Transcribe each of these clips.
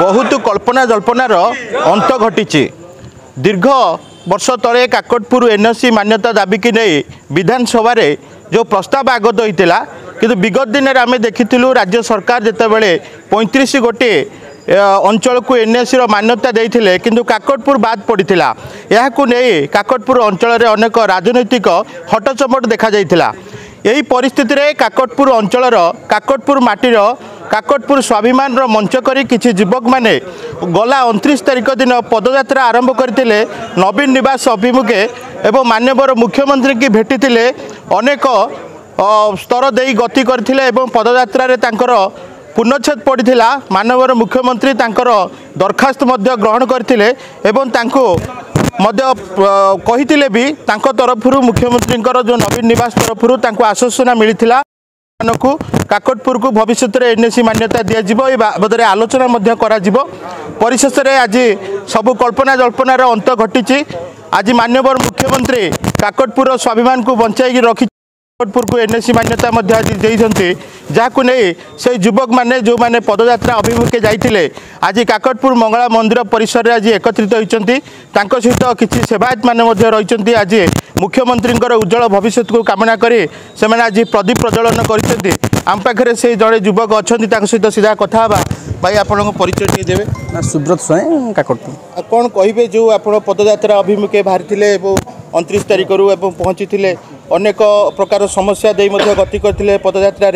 बहुत कल्पना जल्पनार अंत घटी। दीर्घ वर्ष तले काकटपुर एनओसी मान्यता दाबी की नहीं विधानसभा जो प्रस्ताव आगत होता किंतु विगत दिन में आम देखीलु राज्य सरकार जितेबाला 35 गोटे अंचल को एनओसी मान्यता देते किंतु काकटपुर बाद पड़ा। यह काकटपुर अंचल अनेक राजनैतिक हटचमट देखा जाइथिला। यही परिस्थिति रे काकटपुर अंचल काकटपुर माटीर काकटपुर स्वाभिमान मंच करी किछि युवक माने गला 29 तारिख दिन पदयात्रा आरंभ करते नवीन निवास अभिमुखे एवं माननीय मुख्यमंत्री की भेटी अनेक स्तर दे गति करथिले एवं पदयात्रा रे तांकर पूर्णच्छेद पड़ा। माननीय मुख्यमंत्री तांकर दरखास्त मध्य ग्रहण करथिले एवं तांको मध्य कही भी तांको तरफरु मुख्यमंत्री जो नवीन निवास तरफरु तांको आश्वासना मिलता को काकटपुर को भविष्य में एनओसी मान्यता दिज्व ए बाबद आलोचना परिशेष में आज सबू कल्पना जल्पनार अंत घटी। आज माननीय मुख्यमंत्री काकटपुर स्वाभिमान को बचाई रखी काकटपुर को एनओसी मान्यता आज देते जहाँ नहीं से युवक मैंने जो मैंने पदयात्रा अभिमुखे जाते आज काकटपुर मंगला मंदिर परिसर में आज एकत्रित होती सहित किसी सेवायत मैंने रही। आज मुख्यमंत्री उज्जवल भविष्य को कामना करी से आज प्रदीप प्रज्वलन कर आम पाखे से जड़े युवक अच्छा सहित सीधा कथा भाई आपण परिचय देवे। सुब्रत स्वयं काकटपुर कौन कहे जो आप पदयात्रा अभिमुखे बाहरी 29 तारिख पहुँची अनेक प्रकार समस्या दे गति करते पदयात्रा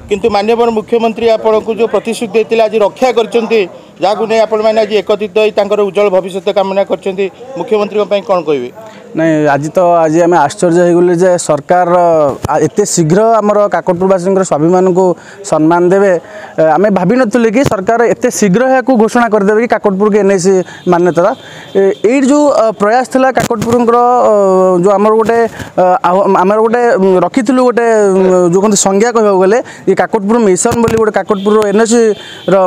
किंतु माननीय मुख्यमंत्री आपन को जो प्रतिश्रुति देते आज रक्षा करछंती जहाँ नहीं आपण मैंने आज एकत्रित होकर उज्जवल भविष्य कामना करछंती मुख्यमंत्री कौन कहे नहीं आज तो आज आम आश्चर्य हो गले सरकार एत शीघ्र आमर काकटपुरवासी स्वाभिमान को सम्मान देवे आम भावी नी कि सरकार एत शीघ्र यहाँ घोषणा करदे कि काकटपुर के एनओसी मान्यता ये जो प्रयास था काकटपुर जो आमर गोटे रखी गोटे जो कहते संज्ञा कह गले ये काकटपुर मिशन बोली गोटे काकटपुर एनओसी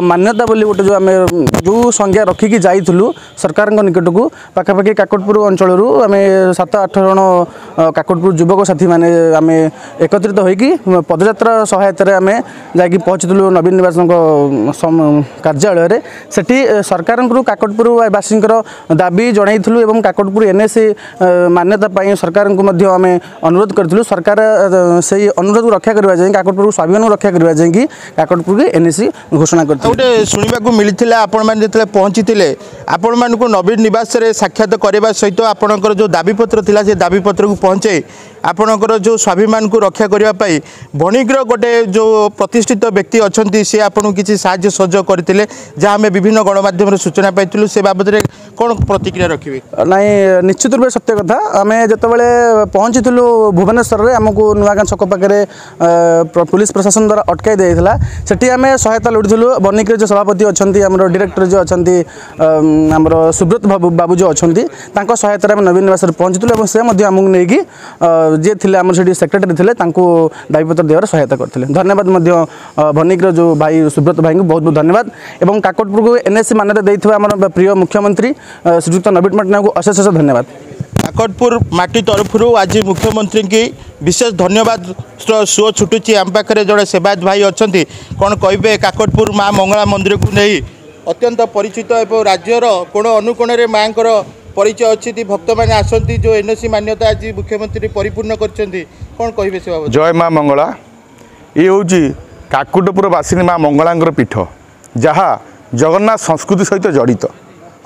मान्यता बोली गोटे जो आम जो संज्ञा रखिकी जाइलु सरकार निकट को पाखापाखि काकटपुर अंचल आम 7-8 जन काकटपुर युवक साथी मैंने आम एकत्रित होगी पदयात्रा सहायता आम जा पहुँचलु नवीन निवास कार्यालय सेठी सरकार काकटपुरवासी दाबी जनइलु एवं काकटपुर एनओसी मान्यता सरकार को आम अनुरोध करूँ सरकार से अनुरोध को रक्षा करवा जाए काकटपुर स्वाभिमान को रक्षा करवा जाए काकटपुर के एनओसी घोषणा कर गोटे शुणा मिलता आपण मैंने जो पहुँची आपण मान नवीन निवास साक्षात करने सहित आपणकर जो दाबीपत्र थिला से दाबीपत्र को पहुँचे आपणकर जो स्वाभिमान को रक्षा करने बणिग्र गोटे जो प्रतिष्ठित व्यक्ति अच्छा सी आपको किसी साहाय्य सहयोग करते जहाँ आम विभिन्न गणमाध्यम सूचना पाइलु से बाबद में कौन प्रतिक्रिया रखिए नाई निश्चित रूप सत्य कथा आम जितेबाला पहुँची भुवनेश्वर में आमको नुआगाँ छक पाखे पुलिस प्रशासन द्वारा अटकाई दिया सेठी आम सहायता लोड़ीलु बनिक जो सभापति अच्छा आम डायरेक्टर जो अच्छा आमर सुब्रत बाबू जो अच्छा सहायता नवीन निवास पहुँचलु से आमको नहीं जी थे आम से सेक्रेटरी थे दाबीपत्र देवार सहायता करते धन्यवाद भनिक्र जो भाई सुब्रत भाई को बहुत बहुत धन्यवाद एवं काकटपुर को एनओसी मान्यता देते आम प्रिय मुख्यमंत्री श्रीयुक्त नवीन पट्टनायक को अशेष धन्यवाद। काकटपुर माटी तरफ आज मुख्यमंत्री की विशेष धन्यवाद सुओ छुटुची आम पाखे जड़े सेवायत भाई अच्छा कौन कहे काकटपुर माँ मंगला मंदिर को नहीं अत्यंत परिचित एवं राज्यर कोण अनुकोण में माँ परिचय अच्छी भक्त मैंने आसती जो एनओसी मान्यता आज मुख्यमंत्री परिपूर्ण करछंती कौन कहे से बाबू। जय माँ मंगला ये हूँ काकटपुरवासिनी माँ मंगला पीठ जहाँ जगन्नाथ संस्कृति सहित जड़ित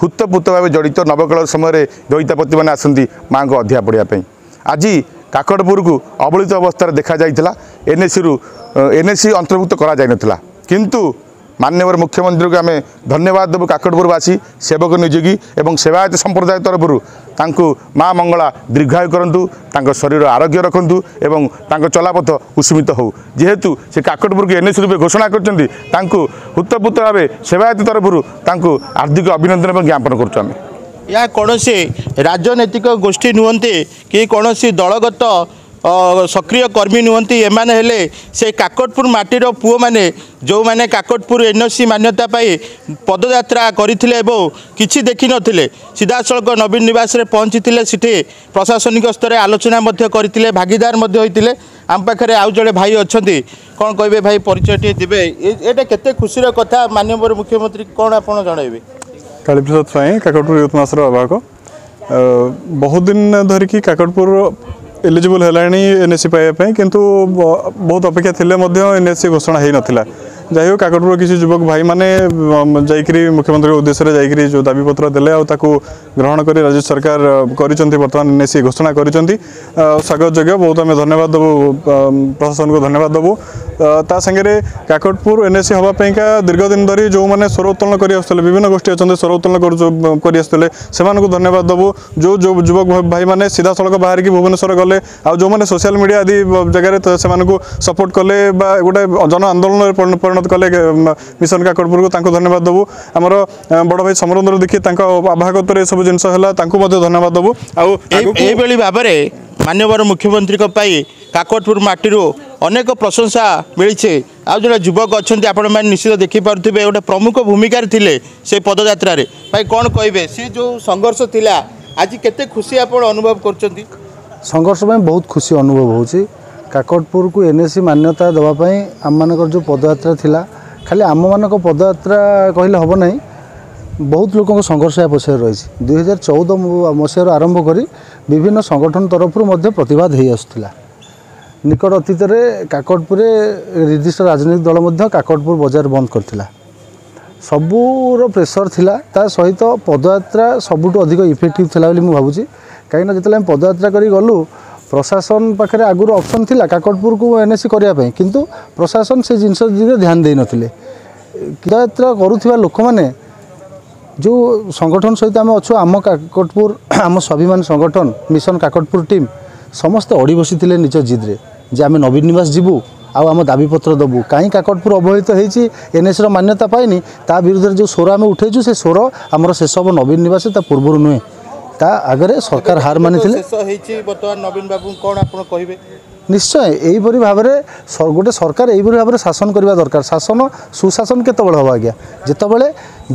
हुतपुत भाव जड़ित नवकल समय दईतापति मैंने आसती माँ को अध्या पढ़ापी आज काकटपुर को अवलित अवस्था देखा जाइला एनएसी अंतर्भुक्त करा जाय नथिला किंतु माननीय मुख्यमंत्री को आम धन्यवाद देवु काकटपुरवासी सेवक नियोगी एवं सेवायत संप्रदाय तरफ माँ मंगला दीर्घायु करूँ शरीर आरोग्य रखु एवं चलापथ कुसुमित हो जेहेतु से काकटपुर के एनएसी रूप घोषणा कर हुतपुत भाव सेवायत तरफ हार्दिक अभिनंदन और ज्ञापन करुँ। या कौन राजनैतिक गोष्ठी नुहति कि कौन दलगत सक्रिय कर्मी नुहति एमाने हेले से काकटपुर माटीर पुओ माने जो माने काकटपुर एनओसी मान्यता पाई पदयात्रा करथिले एवं किछि देखि नथिले सीधा सड़क नवीन निवास रे पहुँची सिटी प्रशासनिक स्तर आलोचना करथिले भागीदार होइतिले आम पाखे आउ जड़े भाई अच्छा कौन कहे भाई परिचय टे देवे ये केते खुशीर कथा माननीय मुख्यमंत्री कौन आप जनइबे कालीप्रसाद स्वाई काकटपुर यूथ मासर अभाग बहुत दिन धरिकी काकटपुर एलिजिबल है एनएससी पाइबा किंतु बहुत अपेक्षा थिले एनएससी घोषणा हो नाला যাই হোক কাকটপুর কিছু যুবক ভাই মানে যাইকি মুখ্যমন্ত্রী উদ্দেশ্যে যাইকি যে দাবিপত্র দেলে আউ গ্রহণ করে রাজ্য সরকার করেছেন বর্তমান এনএসি ঘোষণা করেছেন স্বাগতযোগ্য বহুত আমি ধন্যবাদ দেবু প্রশাসনকে ধন্যবাদ দেবু তা সাংরে কাকটপুর এনএসি হওয়া পাইকা দীর্ঘদিন ধরি যে স্বর উত্তোলন করে আসলে বিভিন্ন গোষ্ঠী অনেক স্বর উত্তোলন করে আসলে সে ধন্যবাদ দেবু যে যুবক ভাই মানে সিধাসলখ বাহারিকি ভুবনেশ্বর গলে আউ যে সোশিয়াল মিডিয়া আদি জায়গায় সে সপোর্ট কলে বা গোটে জন আন্দোলনের परिणत कले मिशन काकटपुर को धन्यवाद देवु आमर बड़ भाई समरेन्द्र दीक्षित आभागत सब जिन धन्यवाद देवु आउली भाव में माननीय मुख्यमंत्री काकटपुर माटी अनेक प्रशंसा मिली आज जो युवक अच्छा आपण मैंने निश्चित देखिपे गोटे प्रमुख भूमिका थे से पदयात्रा भाई कौन कहे सी जो संघर्ष थिला आज केते खुशी आप अनुभव कर संघर्ष में बहुत खुशी अनुभव होची काकटपुर को एनएससी मान्यता देवाई आम मानकर जो पदयात्रा थिला खाली आम मानक पदयात्रा कहले हम ना बहुत लोक संघर्ष या पछे रही 2014 मसीह आरंभ करी विभिन्न संगठन तरफ प्रतिवाद हो आसुला निकट अतीत काकटपुर निर्दिष्ट राजनीतिक दल काकटपुर बजार बंद करथिला सबूर प्रेसर थिला ता सहित पदयात्रा सबुठ अधिक इफेक्टिव थिला बोली मु भाबुची कहीं जिते पदयात्रा करी गलु प्रशासन पाखे आगुरी ऑप्शन थिला काकटपुर को एनएससी करने किंतु प्रशासन से जिनस दिगे ध्यान दे नथिले पदयात्रा करुथिबा लोक माने जो संगठन सहित आम अच्छु आम काकटपुर आम स्वाभिमान संगठन मिशन काकटपुर टीम समस्ते अड़ी बसी थिले निज जिद्रे जे आम नवीन निवास जीवु आम दाबीपत्र देवु कहीं काकटपुर अवहेलित होती एनएससी मान्यता पाइनी ता विरुद्ध जो स्वर आम उठेचु से स्वर आमर शेष हम नवीन निवास ता पूर्व नुहे ता आगरे सरकार हार मानी नवीन बाबू कौन आप कहे निश्चय यहीपरि भाव में गोटे सरकार यहीपरि भाव में शासन करवा दरकार शासन सुशासन केतबेले हम आज्ञा जितेबाला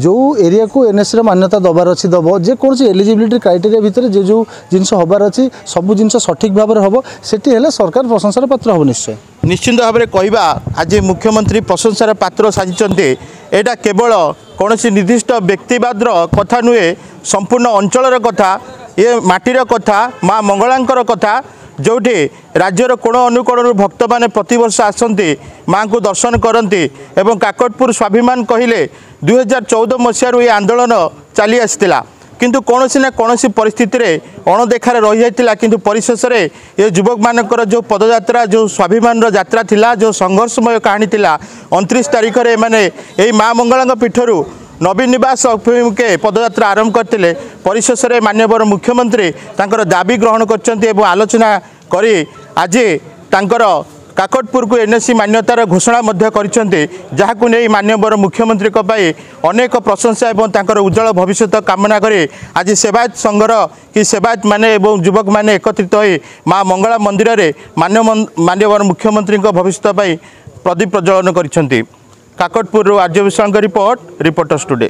जो एरिया को एनएससी मान्यता दबार अच्छी दब जेकोसी एलिजिबिलिटी क्राइटेरिया भितर जो जो जिनस हबार अच्छी सबू जिन सठिक भाव में हम सेठी हेले सरकार प्रशंसार पात्र हम निश्चय निश्चित भाव में कहवा आज मुख्यमंत्री प्रशंसार पात्र साजिंट एटा केवल कौन निर्दिष्ट व्यक्तिवाद कथा नुहे संपूर्ण अंचल कथा ये माटीर कथा माँ मंगलांकर कथा जोठी राज्यर कोण अनुकोण भक्त मैंने प्रतिवर्ष आसती माँ को दर्शन करती एवं काकटपुर स्वाभिमान कहले 2014 मसीह ये आंदोलन चली आसला किंतु कौन ना कौन परिस्थिति अणदेखार रही जाता किंतु परिशेष ये युवक मानकर जो पदयात्रा जो स्वाभिमान यात्रा थिला जो संघर्षमय कहानी थिला 29 तारीख में मैंने यही माँ मंगला पीठर नवीन निवास अभिमुखे पदयात्रा आरंभ करते परिशेष माननीय मुख्यमंत्री तांकर दाबी ग्रहण कर आलोचना करी आज तांकर काकटपुर को एनएससी मान्यतार घोषणा जहां नहीं माननीय मुख्यमंत्री अनेक प्रशंसा और तांकर उज्जवल भविष्य कामना करी आज सेवायत संघर कि सेवायत माने युवक माने एकत्रित हो माँ मंगला मंदिर में माननीय मुख्यमंत्री भविष्य प्रदीप प्रज्वलन कर काकटपुर आर्य विश्वाल रिपोर्टर्स टुडे।